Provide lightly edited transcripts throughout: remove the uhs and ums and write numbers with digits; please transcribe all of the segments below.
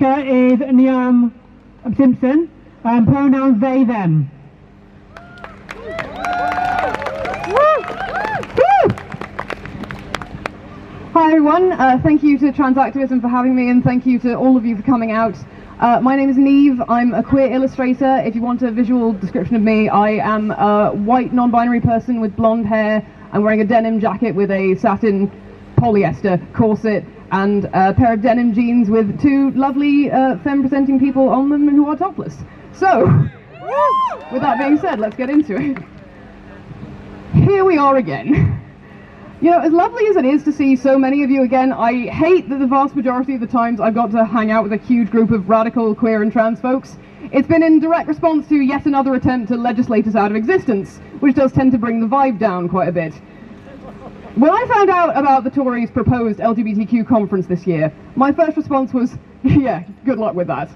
speaker is Niamh Simpson, pronouns they, them. Hi everyone, thank you to Trans Activism for having me, and thank you to all of you for coming out. My name is Niamh, I'm a queer illustrator. If you want a visual description of me, I am a white non-binary person with blonde hair. I'm wearing a denim jacket with a satin polyester corset and a pair of denim jeans with two lovely femme-presenting people on them who are topless. So, with that being said, let's get into it. Here we are again. You know, as lovely as it is to see so many of you again, I hate that the vast majority of the times I've got to hang out with a huge group of radical, queer and trans folks. It's been in direct response to yet another attempt to legislate us out of existence, which does tend to bring the vibe down quite a bit. When I found out about the Tories' proposed LGBTQ conference this year, my first response was, yeah, good luck with that.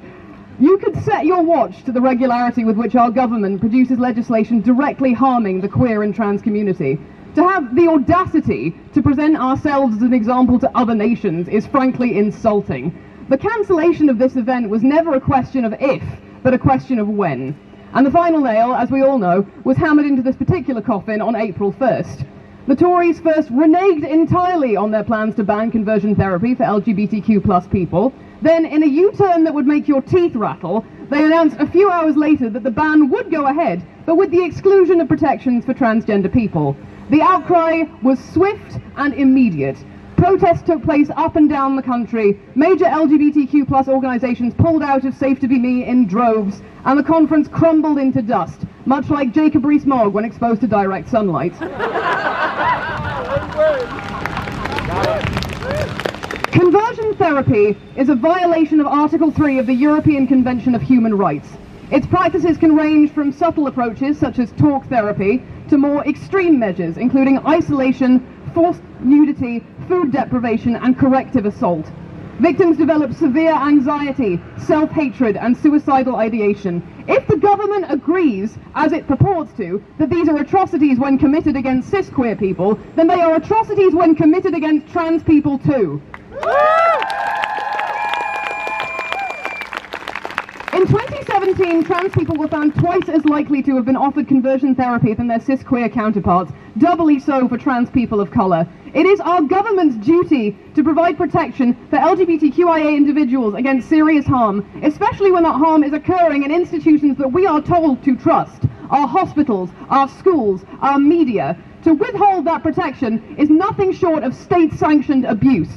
You could set your watch to the regularity with which our government produces legislation directly harming the queer and trans community. To have the audacity to present ourselves as an example to other nations is frankly insulting. The cancellation of this event was never a question of if, but a question of when. And the final nail, as we all know, was hammered into this particular coffin on April 1st. The Tories first reneged entirely on their plans to ban conversion therapy for LGBTQ+ people. Then, in a U-turn that would make your teeth rattle, they announced a few hours later that the ban would go ahead, but with the exclusion of protections for transgender people. The outcry was swift and immediate. Protests took place up and down the country. Major LGBTQ+ organisations pulled out of Safe to Be Me in droves, and the conference crumbled into dust, much like Jacob Rees-Mogg when exposed to direct sunlight. Conversion therapy is a violation of Article 3 of the European Convention of Human Rights. Its practices can range from subtle approaches, such as talk therapy, to more extreme measures, including isolation, forced nudity, food deprivation, and corrective assault. Victims develop severe anxiety, self-hatred, and suicidal ideation. If the government agrees, as it purports to, that these are atrocities when committed against cis-queer people, then they are atrocities when committed against trans people too. In 2017, trans people were found twice as likely to have been offered conversion therapy than their cis-queer counterparts, doubly so for trans people of colour. It is our government's duty to provide protection for LGBTQIA individuals against serious harm, especially when that harm is occurring in institutions that we are told to trust, our hospitals, our schools, our media. To withhold that protection is nothing short of state-sanctioned abuse.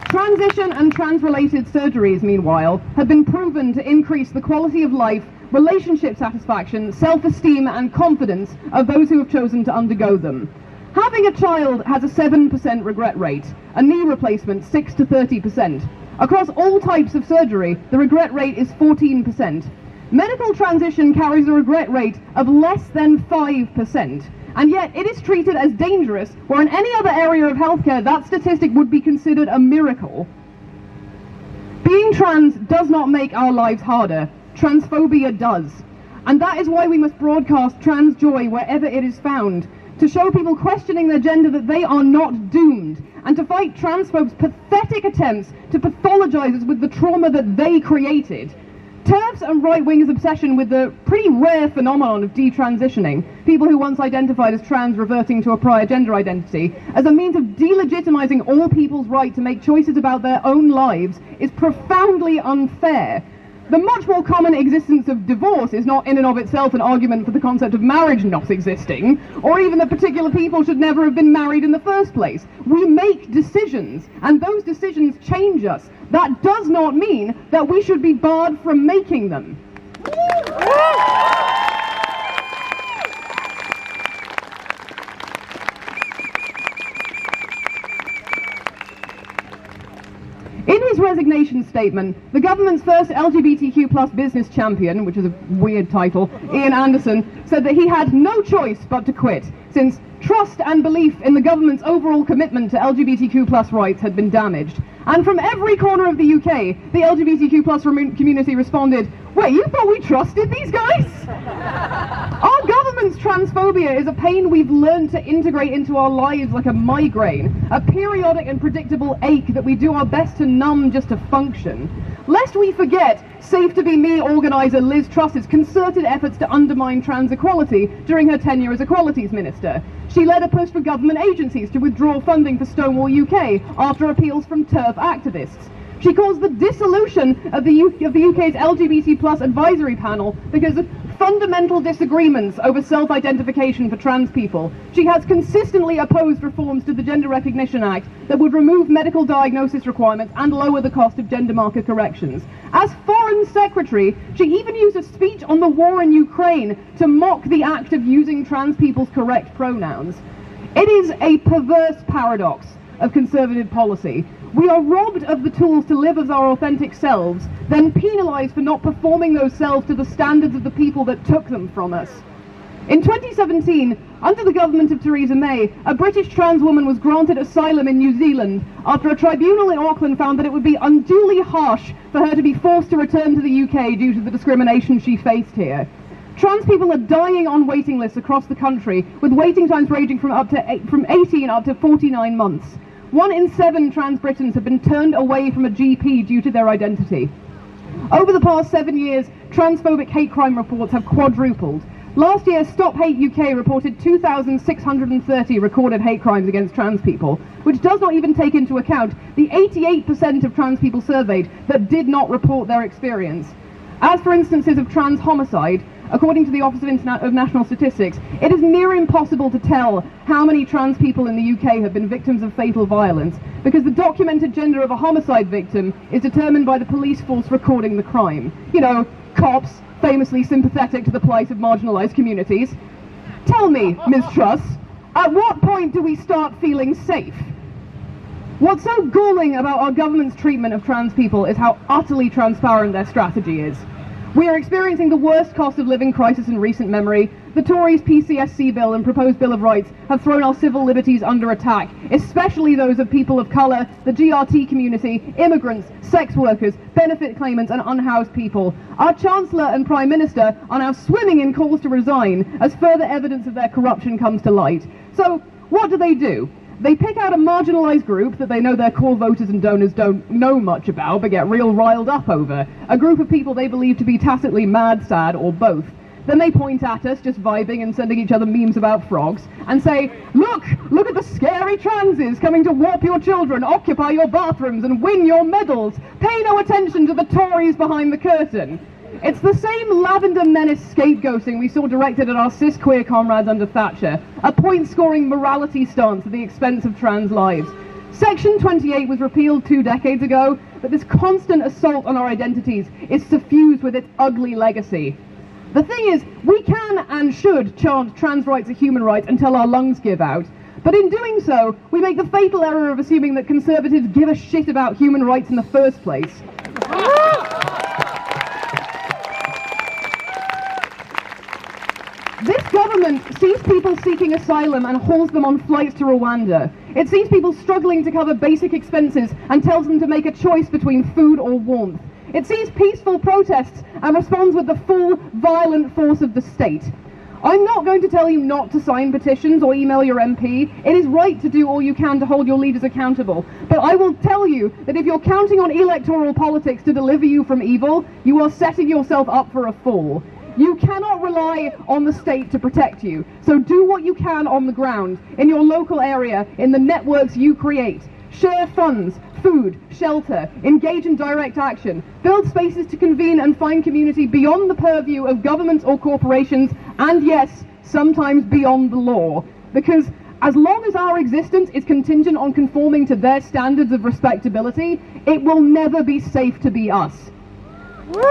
Transition and trans-related surgeries, meanwhile, have been proven to increase the quality of life, relationship satisfaction, self-esteem and confidence of those who have chosen to undergo them. Having a child has a 7% regret rate, a knee replacement 6 to 30%. Across all types of surgery, the regret rate is 14%. Medical transition carries a regret rate of less than 5%. And yet it is treated as dangerous, where in any other area of healthcare that statistic would be considered a miracle. Being trans does not make our lives harder. Transphobia does. And that is why we must broadcast trans joy wherever it is found, to show people questioning their gender that they are not doomed, and to fight transphobes' pathetic attempts to pathologize us with the trauma that they created. TERFs and right-wingers' obsession with the pretty rare phenomenon of detransitioning, people who once identified as trans reverting to a prior gender identity, as a means of delegitimizing all people's right to make choices about their own lives, is profoundly unfair. The much more common existence of divorce is not in and of itself an argument for the concept of marriage not existing, or even that particular people should never have been married in the first place. We make decisions, and those decisions change us. That does not mean that we should be barred from making them. In his resignation statement, the government's first LGBTQ+ business champion, which is a weird title, Ian Anderson, said that he had no choice but to quit, since trust and belief in the government's overall commitment to LGBTQ+ rights had been damaged. And from every corner of the UK, the LGBTQ+ community responded, "Wait, you thought we trusted these guys? Our government government's transphobia is a pain we've learned to integrate into our lives like a migraine, a periodic and predictable ache that we do our best to numb just to function. Lest we forget Safe to Be Me organiser Liz Truss's concerted efforts to undermine trans equality during her tenure as Equalities Minister. She led a push for government agencies to withdraw funding for Stonewall UK after appeals from TERF activists. She caused the dissolution of the UK's LGBT plus advisory panel because of fundamental disagreements over self-identification for trans people. She has consistently opposed reforms to the Gender Recognition Act that would remove medical diagnosis requirements and lower the cost of gender marker corrections. As Foreign Secretary, she even used a speech on the war in Ukraine to mock the act of using trans people's correct pronouns. It is a perverse paradox of conservative policy. We are robbed of the tools to live as our authentic selves, then penalised for not performing those selves to the standards of the people that took them from us. In 2017, under the government of Theresa May, a British trans woman was granted asylum in New Zealand after a tribunal in Auckland found that it would be unduly harsh for her to be forced to return to the UK due to the discrimination she faced here. Trans people are dying on waiting lists across the country, with waiting times ranging from 18 up to 49 months. 1 in 7 trans Britons have been turned away from a GP due to their identity. Over the past 7 years, transphobic hate crime reports have quadrupled. Last year, Stop Hate UK reported 2,630 recorded hate crimes against trans people, which does not even take into account the 88% of trans people surveyed that did not report their experience. As for instances of trans homicide, according to the Office of National Statistics, it is near impossible to tell how many trans people in the UK have been victims of fatal violence, because the documented gender of a homicide victim is determined by the police force recording the crime. You know, cops, famously sympathetic to the plight of marginalised communities. Tell me, Ms. Truss, at what point do we start feeling safe? What's so galling about our government's treatment of trans people is how utterly transparent their strategy is. We are experiencing the worst cost of living crisis in recent memory. The Tories' PCSC bill and proposed Bill of Rights have thrown our civil liberties under attack, especially those of people of colour, the GRT community, immigrants, sex workers, benefit claimants and unhoused people. Our Chancellor and Prime Minister are now swimming in calls to resign as further evidence of their corruption comes to light. So, what do? They pick out a marginalised group that they know their core voters and donors don't know much about but get real riled up over. A group of people they believe to be tacitly mad, sad, or both. Then they point at us, just vibing and sending each other memes about frogs, and say, look at the scary transes coming to warp your children, occupy your bathrooms, and win your medals. Pay no attention to the Tories behind the curtain. It's the same Lavender Menace scapegoating we saw directed at our cis-queer comrades under Thatcher, a point-scoring morality stance at the expense of trans lives. Section 28 was repealed 2 decades ago, but this constant assault on our identities is suffused with its ugly legacy. The thing is, we can and should chant trans rights are human rights until our lungs give out, but in doing so, we make the fatal error of assuming that conservatives give a shit about human rights in the first place. This government sees people seeking asylum and hauls them on flights to Rwanda. It sees people struggling to cover basic expenses and tells them to make a choice between food or warmth. It sees peaceful protests and responds with the full, violent force of the state. I'm not going to tell you not to sign petitions or email your MP. It is right to do all you can to hold your leaders accountable. But I will tell you that if you're counting on electoral politics to deliver you from evil, you are setting yourself up for a fall. You cannot rely on the state to protect you, so do what you can on the ground, in your local area, in the networks you create. Share funds, food, shelter, engage in direct action, build spaces to convene and find community beyond the purview of governments or corporations, and yes, sometimes beyond the law. Because as long as our existence is contingent on conforming to their standards of respectability, it will never be safe to be us. Woo!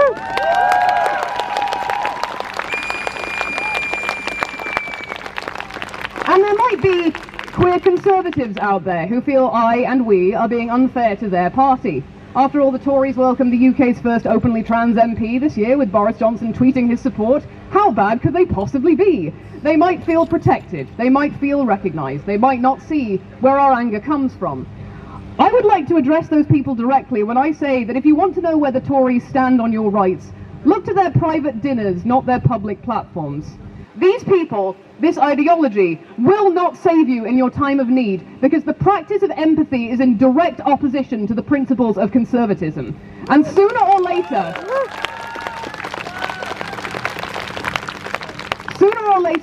And there might be queer conservatives out there who feel I and we are being unfair to their party. After all, the Tories welcomed the UK's first openly trans MP this year, with Boris Johnson tweeting his support. How bad could they possibly be? They might feel protected, they might feel recognised, they might not see where our anger comes from. I would like to address those people directly when I say that if you want to know where the Tories stand on your rights, look to their private dinners, not their public platforms. These people, this ideology, will not save you in your time of need, because the practice of empathy is in direct opposition to the principles of conservatism. And sooner or later,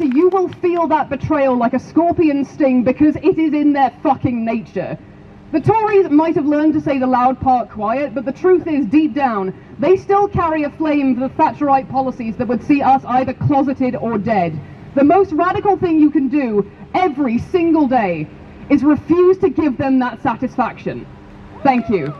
you will feel that betrayal like a scorpion sting, because it is in their fucking nature. The Tories might have learned to say the loud part quiet, but the truth is, deep down, they still carry a flame for the Thatcherite policies that would see us either closeted or dead. The most radical thing you can do every single day is refuse to give them that satisfaction. Thank you.